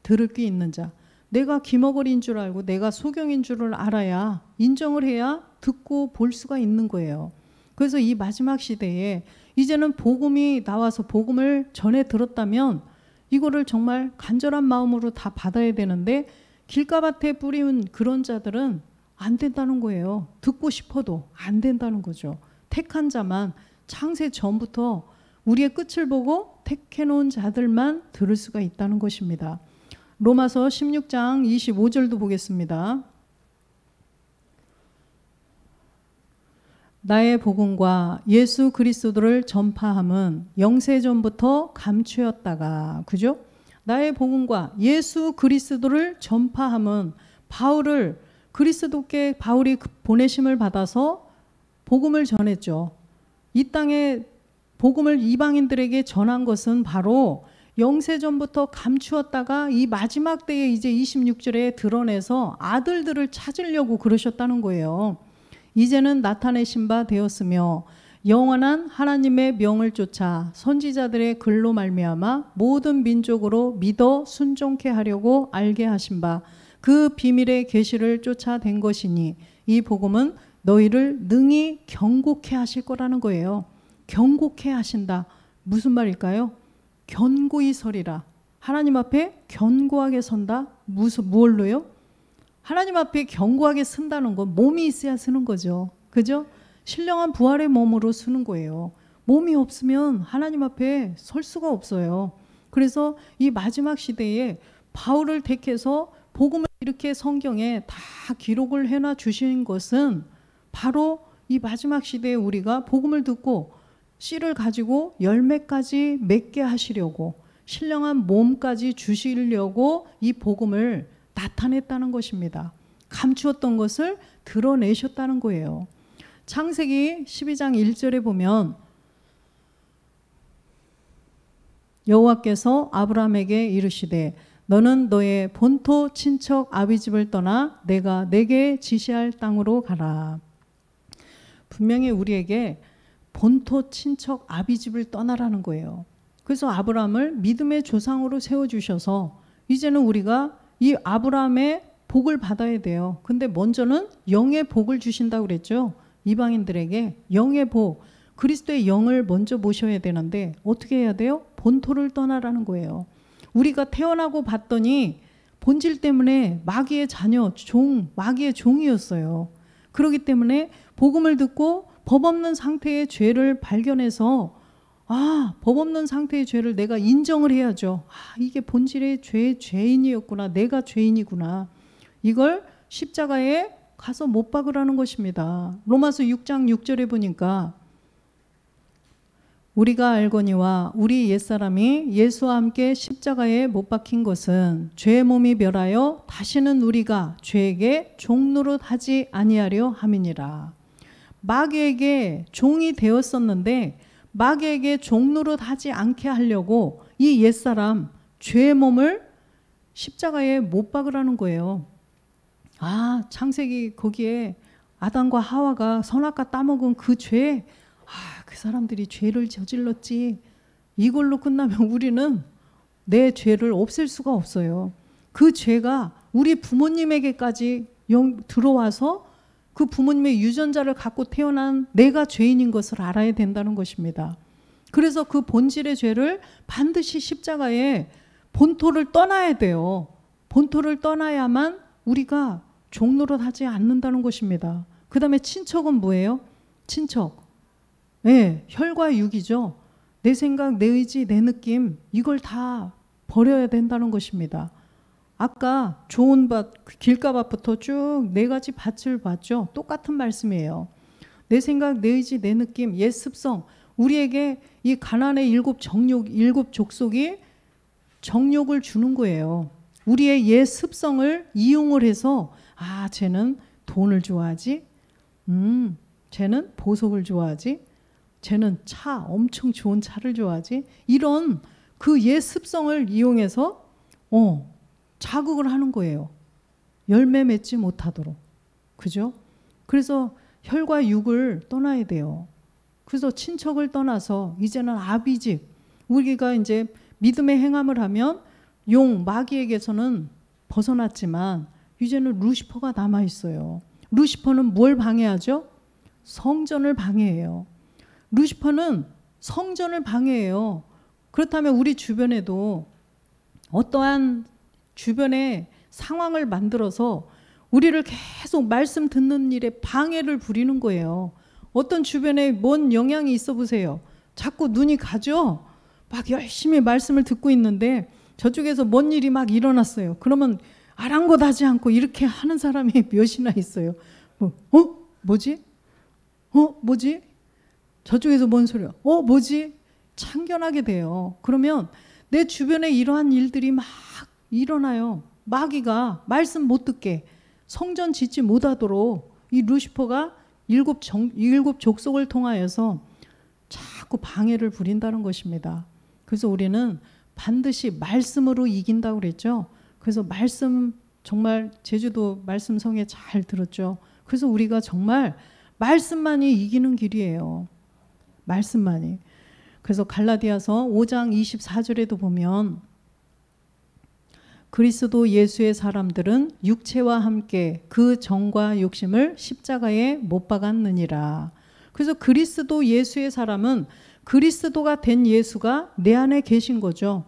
들을 귀 있는 자. 내가 귀머거리인 줄 알고 내가 소경인 줄을 알아야, 인정을 해야 듣고 볼 수가 있는 거예요. 그래서 이 마지막 시대에 이제는 복음이 나와서 복음을 전해 들었다면 이거를 정말 간절한 마음으로 다 받아야 되는데, 길가밭에 뿌리운 그런 자들은 안 된다는 거예요. 듣고 싶어도 안 된다는 거죠. 택한 자만, 창세 전부터 우리의 끝을 보고 택해놓은 자들만 들을 수가 있다는 것입니다. 로마서 16장 25절도 보겠습니다. 나의 복음과 예수 그리스도를 전파함은 영세전부터 감추었다가, 그죠? 나의 복음과 예수 그리스도를 전파함은, 바울을, 그리스도께 바울이 보내심을 받아서 복음을 전했죠. 이 땅에 복음을 이방인들에게 전한 것은 바로 영세전부터 감추었다가 이 마지막 때에 이제 26절에 드러내서 아들들을 찾으려고 그러셨다는 거예요. 이제는 나타내신 바 되었으며 영원한 하나님의 명을 쫓아 선지자들의 글로 말미암아 모든 민족으로 믿어 순종케 하려고 알게 하신 바 그 비밀의 계시를 쫓아낸 것이니, 이 복음은 너희를 능히 경고케 하실 거라는 거예요. 경고케 하신다. 무슨 말일까요? 견고히 서리라. 하나님 앞에 견고하게 선다. 무엇로요? 하나님 앞에 견고하게 쓴다는 건 몸이 있어야 쓰는 거죠. 그죠? 신령한 부활의 몸으로 쓰는 거예요. 몸이 없으면 하나님 앞에 설 수가 없어요. 그래서 이 마지막 시대에 바울을 택해서 복음을 이렇게 성경에 다 기록을 해놔 주신 것은 바로 이 마지막 시대에 우리가 복음을 듣고 씨를 가지고 열매까지 맺게 하시려고, 신령한 몸까지 주시려고 이 복음을 나타냈다는 것입니다. 감추었던 것을 드러내셨다는 거예요. 창세기 12장 1절에 보면 여호와께서 아브라함에게 이르시되 너는 너의 본토 친척 아비집을 떠나 내가 내게 지시할 땅으로 가라. 분명히 우리에게 본토 친척 아비집을 떠나라는 거예요. 그래서 아브라함을 믿음의 조상으로 세워주셔서 이제는 우리가 이 아브라함의 복을 받아야 돼요. 근데 먼저는 영의 복을 주신다고 그랬죠. 이방인들에게 영의 복, 그리스도의 영을 먼저 모셔야 되는데 어떻게 해야 돼요? 본토를 떠나라는 거예요. 우리가 태어나고 봤더니 본질 때문에 마귀의 자녀, 마귀의 종이었어요. 그렇기 때문에 복음을 듣고 법 없는 상태의 죄를 발견해서 법 없는 상태의 죄를 내가 인정을 해야죠. 이게 본질의 죄인이었구나. 내가 죄인이구나. 이걸 십자가에 가서 못 박으라는 것입니다. 로마서 6장 6절에 보니까 우리가 알거니와 우리 옛사람이 예수와 함께 십자가에 못 박힌 것은 죄의 몸이 멸하여 다시는 우리가 죄에게 종노릇하지 아니하려 함이니라. 마귀에게 종이 되었었는데 마귀에게 종노릇하지 않게 하려고 이 옛사람 죄의 몸을 십자가에 못 박으라는 거예요. 창세기 거기에 아담과 하와가 선악과 따먹은 그 죄, 그 사람들이 죄를 저질렀지. 이걸로 끝나면 우리는 내 죄를 없앨 수가 없어요. 그 죄가 우리 부모님에게까지 들어와서 그 부모님의 유전자를 갖고 태어난 내가 죄인인 것을 알아야 된다는 것입니다. 그래서 그 본질의 죄를 반드시 십자가에 본토를 떠나야 돼요. 본토를 떠나야만 우리가 종노릇하지 않는다는 것입니다. 그 다음에 친척은 뭐예요? 친척. 네, 혈과 육이죠. 내 생각, 내 의지, 내 느낌 이걸 다 버려야 된다는 것입니다. 아까 좋은 밭, 길가밭부터 쭉 4가지 밭을 봤죠. 똑같은 말씀이에요. 내 생각, 내 의지, 내 느낌, 옛 습성. 우리에게 이 가나안의 7 족속이 정욕을 주는 거예요. 우리의 옛 습성을 이용을 해서 쟤는 돈을 좋아하지? 쟤는 보석을 좋아하지? 쟤는 엄청 좋은 차를 좋아하지? 이런 그 옛 습성을 이용해서 자극을 하는 거예요. 열매 맺지 못하도록. 그죠? 그래서 혈과 육을 떠나야 돼요. 그래서 친척을 떠나서 이제는 아비집, 우리가 이제 믿음의 행함을 하면 마귀에게서는 벗어났지만 이제는 루시퍼가 남아있어요. 루시퍼는 뭘 방해하죠? 성전을 방해해요. 루시퍼는 성전을 방해해요. 그렇다면 우리 주변에도 어떠한 주변의 상황을 만들어서 우리를 계속 말씀 듣는 일에 방해를 부리는 거예요. 어떤 주변에 뭔 영향이 있어 보세요. 자꾸 눈이 가죠? 막 열심히 말씀을 듣고 있는데 저쪽에서 뭔 일이 막 일어났어요. 그러면 아랑곳하지 않고 이렇게 하는 사람이 몇이나 있어요. 뭐지? 뭐지? 저쪽에서 뭔 소리야? 뭐지? 참견하게 돼요. 그러면 내 주변에 이러한 일들이 막 일어나요. 마귀가 말씀 못 듣게, 성전 짓지 못하도록 이 루시퍼가 7 족속을 통하여서 자꾸 방해를 부린다는 것입니다. 그래서 우리는 반드시 말씀으로 이긴다고 그랬죠. 그래서 말씀, 정말 제주도 말씀성에 잘 들었죠. 그래서 우리가 정말 말씀만이 이기는 길이에요. 말씀만이. 그래서 갈라디아서 5장 24절에도 보면 그리스도 예수의 사람들은 육체와 함께 그 정과 욕심을 십자가에 못 박았느니라. 그래서 그리스도 예수의 사람은 그리스도가 된 예수가 내 안에 계신 거죠.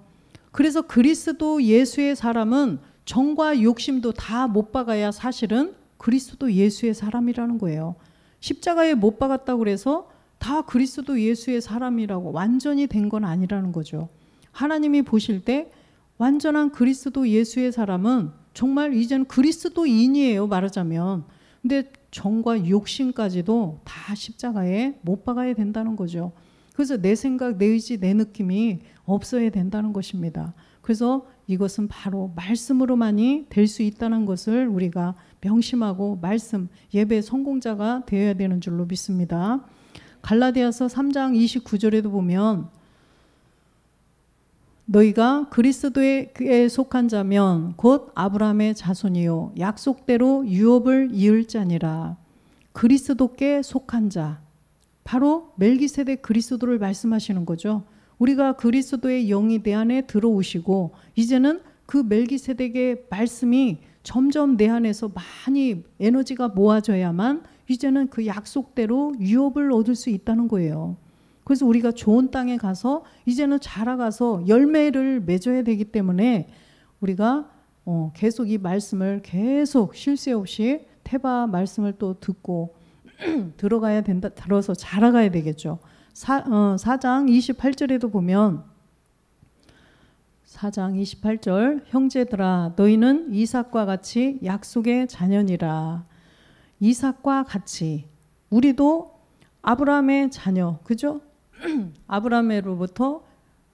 그래서 그리스도 예수의 사람은 정과 욕심도 다 못 박아야 사실은 그리스도 예수의 사람이라는 거예요. 십자가에 못 박았다고 그래서 다 그리스도 예수의 사람이라고 완전히 된 건 아니라는 거죠. 하나님이 보실 때 완전한 그리스도 예수의 사람은 정말 이제는 그리스도인이에요, 말하자면. 근데 정과 욕심까지도 다 십자가에 못 박아야 된다는 거죠. 그래서 내 생각, 내 의지, 내 느낌이 없어야 된다는 것입니다. 그래서 이것은 바로 말씀으로만이 될 수 있다는 것을 우리가 명심하고 말씀, 예배 성공자가 되어야 되는 줄로 믿습니다. 갈라디아서 3장 29절에도 보면 너희가 그리스도에 속한 자면 곧 아브라함의 자손이요 약속대로 유업을 이을 자니라. 그리스도께 속한 자, 바로 멜기세덱 그리스도를 말씀하시는 거죠. 우리가 그리스도의 영이 내 안에 들어오시고 이제는 그 멜기세덱의 말씀이 점점 내 안에서 많이 에너지가 모아져야만 이제는 그 약속대로 유업을 얻을 수 있다는 거예요. 그래서 우리가 좋은 땅에 가서 이제는 자라가서 열매를 맺어야 되기 때문에 우리가 계속 이 말씀을 계속 쉴 새 없이 테바 말씀을 또 듣고 들어가야 된다, 들어서 자라가야 되겠죠. 4장 28절에도 보면 4장 28절 형제들아 너희는 이삭과 같이 약속의 자녀니라. 이삭과 같이 우리도 아브라함의 자녀, 그죠? 아브라함으로부터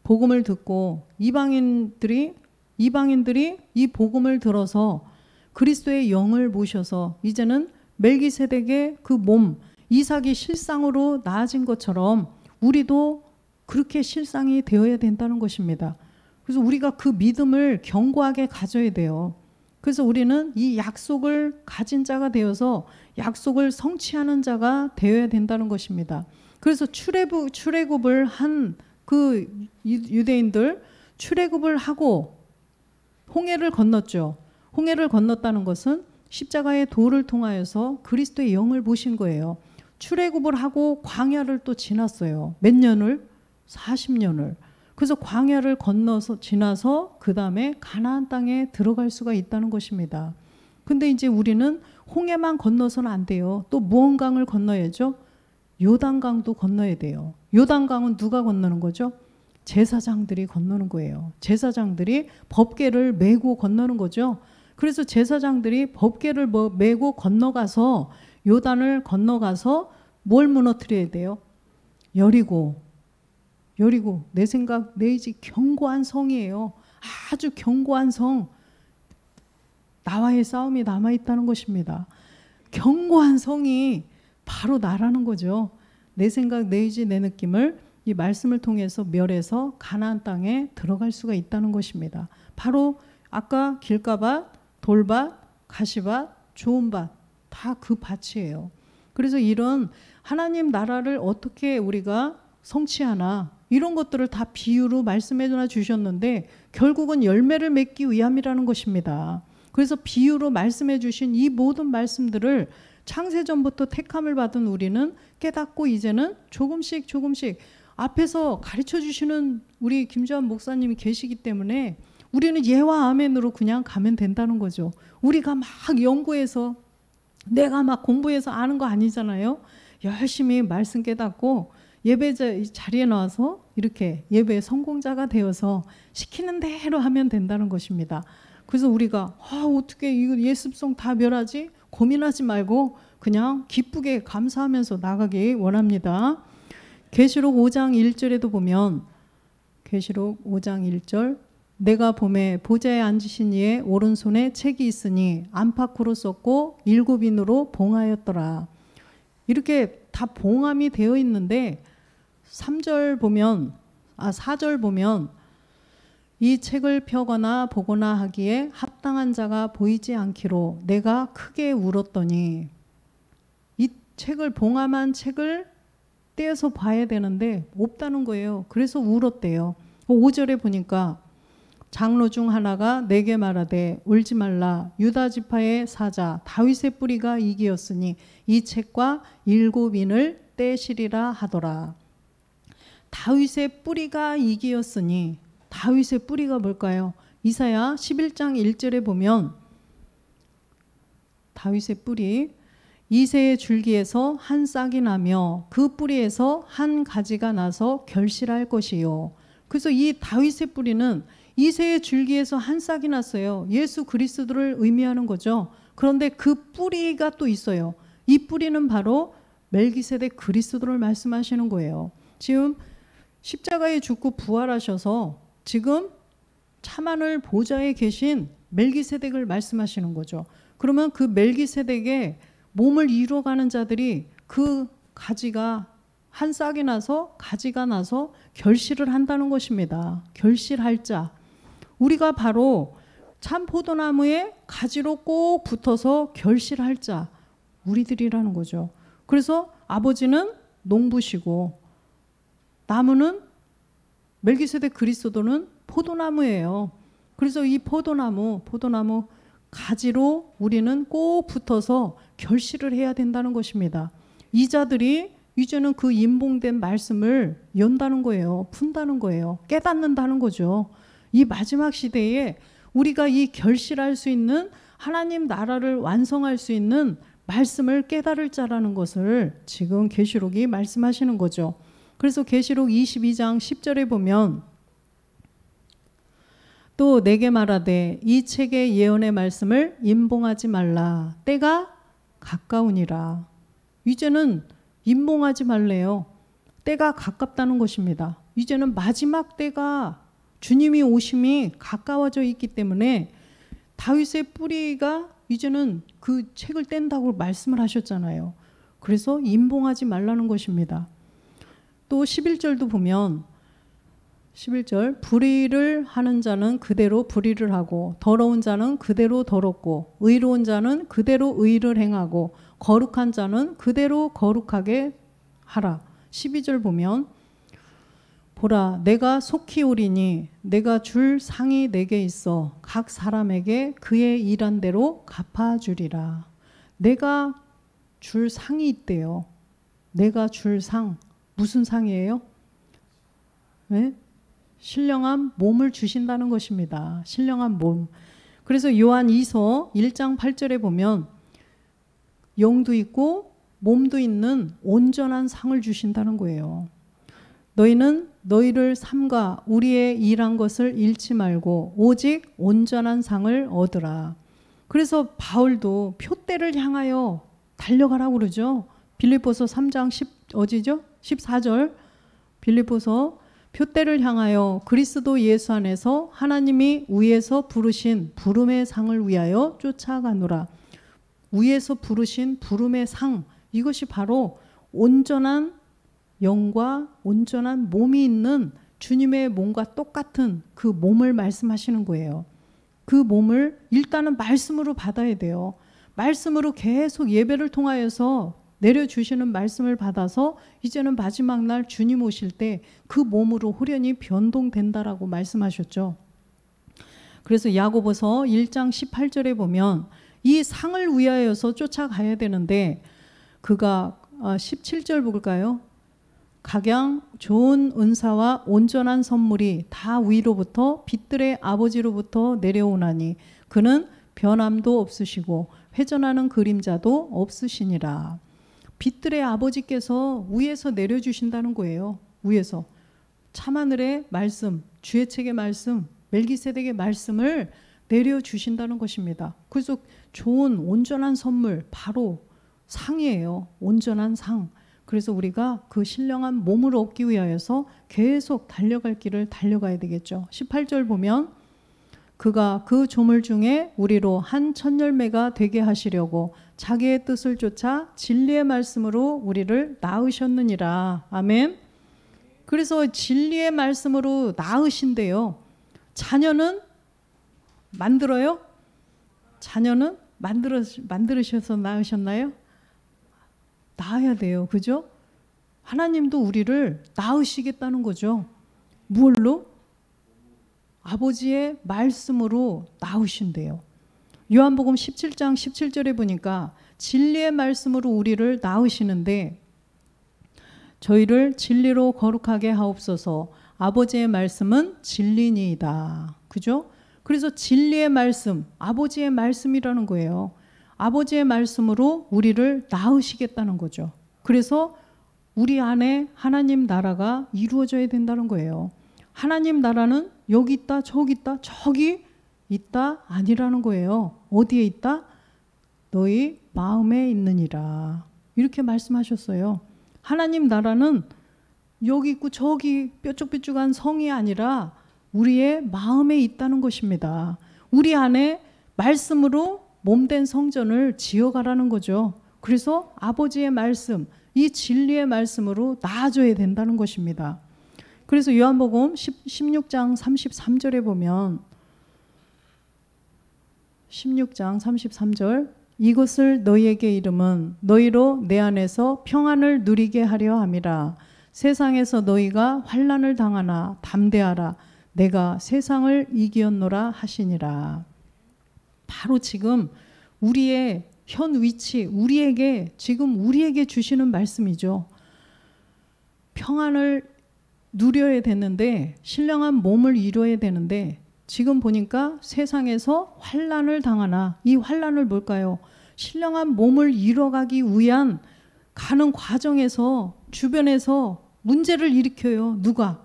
복음을 듣고 이방인들이 이 복음을 들어서 그리스도의 영을 모셔서 이제는 멜기세덱의 그 몸, 이삭이 실상으로 나아진 것처럼 우리도 그렇게 실상이 되어야 된다는 것입니다. 그래서 우리가 그 믿음을 견고하게 가져야 돼요. 그래서 우리는 이 약속을 가진 자가 되어서 약속을 성취하는 자가 되어야 된다는 것입니다. 그래서 출애굽을 한 그 유대인들 출애굽을 하고 홍해를 건넜죠. 홍해를 건넜다는 것은 십자가의 도를 통하여서 그리스도의 영을 보신 거예요. 출애굽을 하고 광야를 또 지났어요. 몇 년을? 40년을. 그래서 광야를 건너서 지나서 그 다음에 가나안 땅에 들어갈 수가 있다는 것입니다. 근데 이제 우리는 홍해만 건너서는 안 돼요. 또 무언강을 건너야죠. 요단강도 건너야 돼요. 요단강은 누가 건너는 거죠? 제사장들이 건너는 거예요. 제사장들이 법궤를 메고 건너는 거죠. 그래서 제사장들이 법궤를 메고 건너가서 요단을 건너가서 뭘 무너뜨려야 돼요? 여리고. 내 생각 내지 견고한 성이에요. 아주 견고한 성. 나와의 싸움이 남아있다는 것입니다. 견고한 성이 바로 나라는 거죠. 내 생각 내지 내 느낌을 이 말씀을 통해서 멸해서 가나안 땅에 들어갈 수가 있다는 것입니다. 바로 아까 길가밭, 돌밭, 가시밭, 좋은 밭 다 그 밭이에요. 그래서 이런 하나님 나라를 어떻게 우리가 성취하나 이런 것들을 다 비유로 말씀해 주셨는데 결국은 열매를 맺기 위함이라는 것입니다. 그래서 비유로 말씀해 주신 이 모든 말씀들을 창세전부터 택함을 받은 우리는 깨닫고 이제는 조금씩 앞에서 가르쳐 주시는 우리 김주환 목사님이 계시기 때문에 우리는 예와 아멘으로 그냥 가면 된다는 거죠. 우리가 막 연구해서 내가 막 공부해서 아는 거 아니잖아요. 열심히 말씀 깨닫고 예배 자리에 나와서 이렇게 예배의 성공자가 되어서 시키는 대로 하면 된다는 것입니다. 그래서 우리가 어떻게 이거 예습성 다 멸하지? 고민하지 말고 그냥 기쁘게 감사하면서 나가기 원합니다. 계시록 5장 1절에도 보면 계시록 5장 1절 내가 봄에 보좌에 앉으신 이의 오른손에 책이 있으니 안팎으로 썼고 7인으로 봉하였더라. 이렇게 다 봉함이 되어 있는데 4절 보면 이 책을 펴거나 보거나 하기에 합당한 자가 보이지 않기로 내가 크게 울었더니 이 책을 봉함한 책을 떼어서 봐야 되는데 없다는 거예요. 그래서 울었대요. 5절에 보니까 장로 중 하나가 내게 말하되 울지 말라 유다 지파의 사자 다윗의 뿌리가 이기었으니 이 책과 7인을 떼시리라 하더라. 다윗의 뿌리가 이기었으니 다윗의 뿌리가 뭘까요? 이사야 11장 1절에 보면 다윗의 뿌리 이새의 줄기에서 한 싹이 나며 그 뿌리에서 한 가지가 나서 결실할 것이요. 그래서 이 다윗의 뿌리는 이새의 줄기에서 한 싹이 났어요. 예수 그리스도를 의미하는 거죠. 그런데 그 뿌리가 또 있어요. 이 뿌리는 바로 멜기세덱 그리스도를 말씀하시는 거예요. 지금 십자가에 죽고 부활하셔서 지금 참하늘 보좌에 계신 멜기세덱을 말씀하시는 거죠. 그러면 그 멜기세덱의 몸을 이루어가는 자들이 그 가지가 한 싹이 나서 가지가 나서 결실을 한다는 것입니다. 결실할 자. 우리가 바로 참 포도나무에 가지로 꼭 붙어서 결실할 자. 우리들이라는 거죠. 그래서 아버지는 농부시고 나무는 멜기세덱 그리스도는 포도나무예요. 그래서 이 포도나무 가지로 우리는 꼭 붙어서 결실을 해야 된다는 것입니다. 이 자들이 이제는 그 임봉된 말씀을 연다는 거예요. 푼다는 거예요. 깨닫는다는 거죠. 이 마지막 시대에 우리가 이 결실할 수 있는 하나님 나라를 완성할 수 있는 말씀을 깨달을 자라는 것을 지금 계시록이 말씀하시는 거죠. 그래서 계시록 22장 10절에 보면 또 내게 말하되 이 책의 예언의 말씀을 임봉하지 말라. 때가 가까우니라. 이제는 임봉하지 말래요. 때가 가깝다는 것입니다. 이제는 마지막 때가 주님이 오심이 가까워져 있기 때문에 다윗의 뿌리가 이제는 그 책을 뗀다고 말씀을 하셨잖아요. 그래서 임봉하지 말라는 것입니다. 또 11절도 보면 11절 불의를 하는 자는 그대로 불의를 하고 더러운 자는 그대로 더럽고 의로운 자는 그대로 의를 행하고 거룩한 자는 그대로 거룩하게 하라. 12절 보면 보라, 내가 속히 오리니 내가 줄 상이 내게 있어 각 사람에게 그의 일한 대로 갚아주리라. 내가 줄 상이 있대요. 내가 줄 상, 무슨 상이에요? 네? 신령한 몸을 주신다는 것입니다. 신령한 몸. 그래서 요한 2서 1장 8절에 보면 영도 있고 몸도 있는 온전한 상을 주신다는 거예요. 너희는 너희를 삼가 우리의 일한 것을 잃지 말고 오직 온전한 상을 얻으라. 그래서 바울도 표대를 향하여 달려가라고 그러죠. 빌립보서 3장 14절 빌립보서 표대를 향하여 그리스도 예수 안에서 하나님이 위에서 부르신 부름의 상을 위하여 쫓아가노라. 위에서 부르신 부름의 상, 이것이 바로 온전한 영과 온전한 몸이 있는 주님의 몸과 똑같은 그 몸을 말씀하시는 거예요. 그 몸을 일단은 말씀으로 받아야 돼요. 말씀으로 계속 예배를 통하여서 내려주시는 말씀을 받아서 이제는 마지막 날 주님 오실 때 그 몸으로 호련히 변동된다라고 말씀하셨죠. 그래서 야고보서 1장 18절에 보면 이 상을 위하여서 쫓아가야 되는데 그가 17절 볼까요? 각양 좋은 은사와 온전한 선물이 다 위로부터 빛들의 아버지로부터 내려오나니 그는 변함도 없으시고 회전하는 그림자도 없으시니라. 빛들의 아버지께서 위에서 내려주신다는 거예요. 위에서 참하늘의 말씀, 주의 책의 말씀, 멜기세덱의 말씀을 내려주신다는 것입니다. 그래서 좋은 온전한 선물, 바로 상이에요. 온전한 상. 그래서 우리가 그 신령한 몸을 얻기 위하여서 계속 달려갈 길을 달려가야 되겠죠. 18절 보면 그가 그 조물 중에 우리로 한 천열매가 되게 하시려고 자기의 뜻을 쫓아 진리의 말씀으로 우리를 낳으셨느니라. 아멘. 그래서 진리의 말씀으로 낳으신대요. 자녀는 만들어요? 자녀는 만들으셔서 낳으셨나요? 낳아야 돼요. 그죠? 하나님도 우리를 낳으시겠다는 거죠. 무엇로? 아버지의 말씀으로 낳으신대요. 요한복음 17장 17절에 보니까 진리의 말씀으로 우리를 낳으시는데 저희를 진리로 거룩하게 하옵소서. 아버지의 말씀은 진리니이다. 그죠? 그래서 진리의 말씀, 아버지의 말씀이라는 거예요. 아버지의 말씀으로 우리를 낳으시겠다는 거죠. 그래서 우리 안에 하나님 나라가 이루어져야 된다는 거예요. 하나님 나라는 여기 있다, 저기 있다, 저기 있다 아니라는 거예요. 어디에 있다? 너희 마음에 있느니라. 이렇게 말씀하셨어요. 하나님 나라는 여기 있고 저기 뾰족뾰족한 성이 아니라 우리의 마음에 있다는 것입니다. 우리 안에 말씀으로 몸된 성전을 지어가라는 거죠. 그래서 아버지의 말씀, 이 진리의 말씀으로 나아져야 된다는 것입니다. 그래서 요한복음 16장 33절에 보면 16장 33절 이것을 너희에게 이름은 너희로 내 안에서 평안을 누리게 하려 함이라. 세상에서 너희가 환난을 당하나 담대하라. 내가 세상을 이기었노라 하시니라. 바로 지금 우리의 현 위치, 지금 우리에게 주시는 말씀이죠. 평안을 누려야 되는데, 신령한 몸을 이뤄야 되는데 지금 보니까 세상에서 환난을 당하나, 이 환난을 뭘까요? 신령한 몸을 이뤄가기 위한 가는 과정에서 주변에서 문제를 일으켜요. 누가?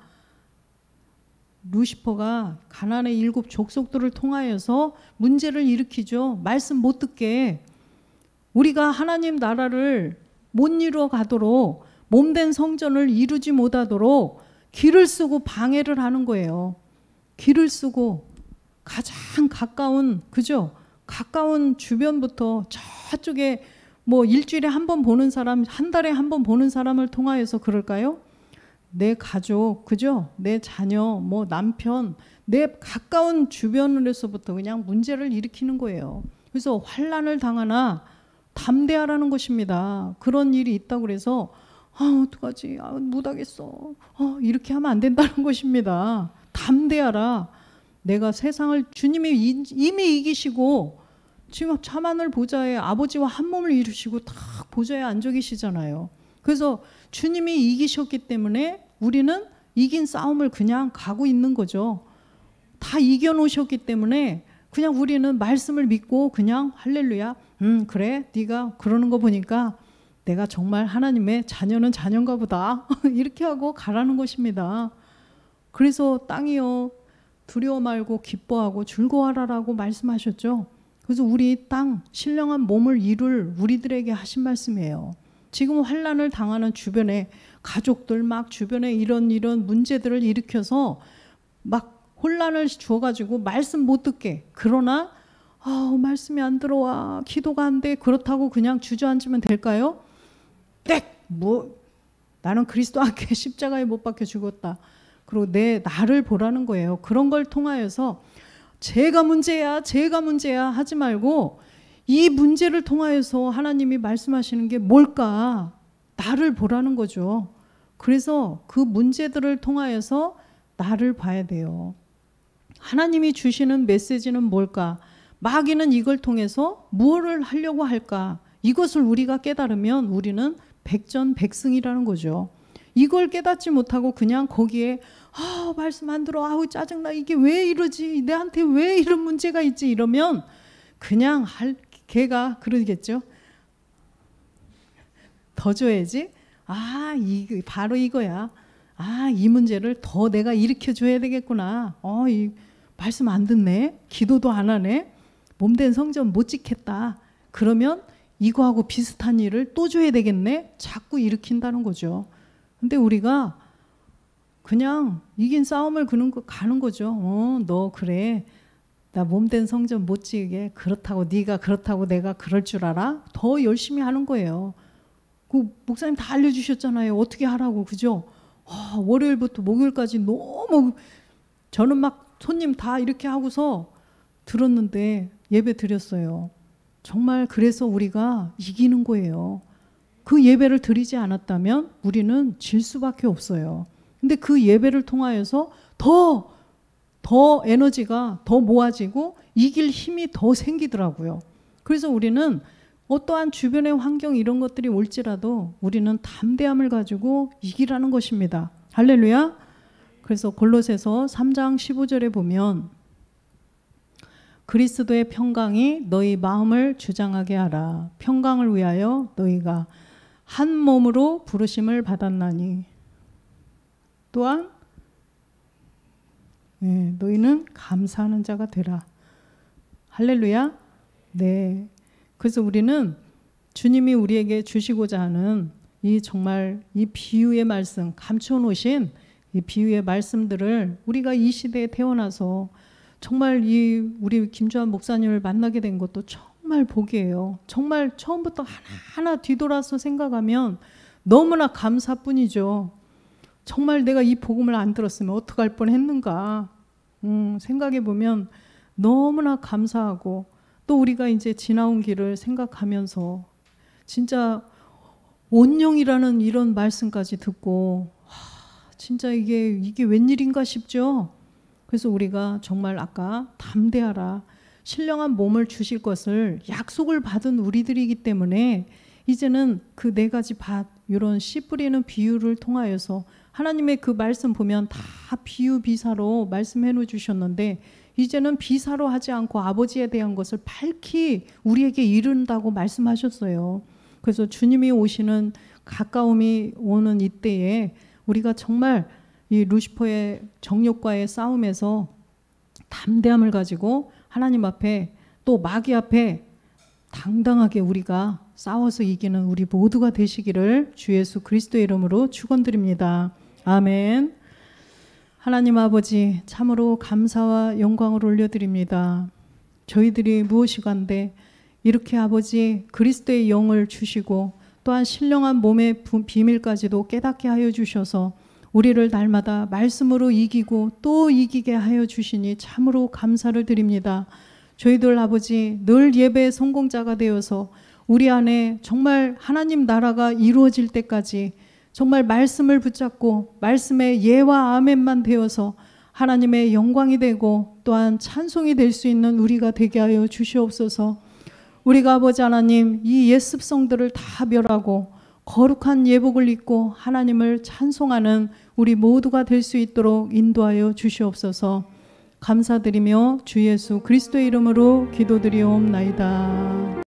루시퍼가 가나안의 7 족속들을 통하여서 문제를 일으키죠. 말씀 못 듣게. 우리가 하나님 나라를 못 이루어 가도록, 몸된 성전을 이루지 못하도록 길을 쓰고 방해를 하는 거예요. 길을 쓰고 가장 가까운, 그죠? 가까운 주변부터 저쪽에 뭐 일주일에 한 번 보는 사람, 한 달에 한 번 보는 사람을 통하여서 그럴까요? 내 가족, 그죠? 내 자녀, 뭐 남편, 내 가까운 주변으로서부터 그냥 문제를 일으키는 거예요. 그래서 환난을 당하나 담대하라는 것입니다. 그런 일이 있다고 그래서 어떡하지? 못하겠어. 이렇게 하면 안 된다는 것입니다. 담대하라. 내가 세상을 주님이 이미 이기시고 지금 참하늘 보좌에 아버지와 한 몸을 이루시고 딱 보좌에 앉아 계시잖아요. 그래서 주님이 이기셨기 때문에 우리는 이긴 싸움을 그냥 가고 있는 거죠. 다 이겨놓으셨기 때문에 그냥 우리는 말씀을 믿고 그냥 할렐루야, 그래, 네가 그러는 거 보니까 내가 정말 하나님의 자녀는 자녀인가 보다 이렇게 하고 가라는 것입니다. 그래서 땅이여 두려워 말고 기뻐하고 즐거워하라라고 말씀하셨죠. 그래서 우리 땅 신령한 몸을 이룰 우리들에게 하신 말씀이에요. 지금 환난을 당하는 주변에 가족들 막 주변에 이런 문제들을 일으켜서 막 혼란을 주어가지고 말씀 못 듣게, 그러나 말씀이 안 들어와, 기도가 안 돼, 그렇다고 그냥 주저앉으면 될까요? 나는 그리스도 함께 십자가에 못 박혀 죽었다, 그리고 나를 보라는 거예요. 그런 걸 통하여서 제가 문제야 하지 말고 이 문제를 통하여서 하나님이 말씀하시는 게 뭘까? 나를 보라는 거죠. 그래서 그 문제들을 통하여서 나를 봐야 돼요. 하나님이 주시는 메시지는 뭘까? 마귀는 이걸 통해서 무엇을 하려고 할까? 이것을 우리가 깨달으면 우리는 백전백승이라는 거죠. 이걸 깨닫지 못하고 그냥 거기에 말씀 안 들어, 짜증나, 이게 왜 이러지, 내한테 왜 이런 문제가 있지, 이러면 그냥 걔가 그러겠죠. 더 줘야지. 바로 이거야. 이 문제를 더 내가 일으켜 줘야 되겠구나. 이 말씀 안 듣네, 기도도 안 하네, 몸된 성전 못 지켰다, 그러면 이거하고 비슷한 일을 또 줘야 되겠네, 자꾸 일으킨다는 거죠. 근데 우리가 그냥 이긴 싸움을 가는 거죠. 너 그래, 나 몸된 성전 못 지게, 그렇다고 네가 그렇다고 내가 그럴 줄 알아? 더 열심히 하는 거예요. 그 목사님 다 알려주셨잖아요. 어떻게 하라고, 그죠? 월요일부터 목요일까지 너무 저는 막 손님 다 이렇게 하고서 들었는데 예배 드렸어요. 정말 그래서 우리가 이기는 거예요. 그 예배를 드리지 않았다면 우리는 질 수밖에 없어요. 근데 그 예배를 통하여서 더 에너지가 더 모아지고 이길 힘이 더 생기더라고요. 그래서 우리는 어떠한 주변의 환경 이런 것들이 올지라도 우리는 담대함을 가지고 이기라는 것입니다. 할렐루야. 그래서 골로새서 3장 15절에 보면 그리스도의 평강이 너희 마음을 주장하게 하라. 평강을 위하여 너희가 한 몸으로 부르심을 받았나니 또한 너희는 감사하는 자가 되라. 할렐루야. 네. 그래서 우리는 주님이 우리에게 주시고자 하는 정말 이 비유의 말씀, 감춰놓으신 이 비유의 말씀들을 우리가 이 시대에 태어나서 정말 우리 김주환 목사님을 만나게 된 것도 정말 복이에요. 정말 처음부터 하나하나 뒤돌아서 생각하면 너무나 감사뿐이죠. 정말 내가 이 복음을 안 들었으면 어떡할 뻔했는가 생각해 보면 너무나 감사하고, 또 우리가 이제 지나온 길을 생각하면서 진짜 온영이라는 이런 말씀까지 듣고 진짜 이게 웬일인가 싶죠. 그래서 우리가 정말 아까 담대하라, 신령한 몸을 주실 것을 약속을 받은 우리들이기 때문에 이제는 그 4가지 밭, 이런 씨 뿌리는 비유를 통하여서 하나님의 그 말씀 보면 다 비유 비사로 말씀해 놓으 주셨는데, 이제는 비사로 하지 않고 아버지에 대한 것을 밝히 우리에게 이른다고 말씀하셨어요. 그래서 주님이 오시는 가까움이 오는 이때에 우리가 정말 이 루시퍼의 정욕과의 싸움에서 담대함을 가지고 하나님 앞에 또 마귀 앞에 당당하게 우리가 싸워서 이기는 우리 모두가 되시기를 주 예수 그리스도의 이름으로 축원드립니다. 아멘. 하나님 아버지, 참으로 감사와 영광을 올려드립니다. 저희들이 무엇이간데 이렇게 아버지 그리스도의 영을 주시고 또한 신령한 몸의 비밀까지도 깨닫게 하여 주셔서 우리를 날마다 말씀으로 이기고 또 이기게 하여 주시니 참으로 감사를 드립니다. 저희들 아버지 늘 예배의 성공자가 되어서 우리 안에 정말 하나님 나라가 이루어질 때까지 정말 말씀을 붙잡고 말씀의 예와 아멘만 되어서 하나님의 영광이 되고 또한 찬송이 될 수 있는 우리가 되게 하여 주시옵소서. 우리가 아버지 하나님 이 옛 습성들을 다 멸하고 거룩한 예복을 입고 하나님을 찬송하는 우리 모두가 될 수 있도록 인도하여 주시옵소서. 감사드리며 주 예수 그리스도의 이름으로 기도드리옵나이다.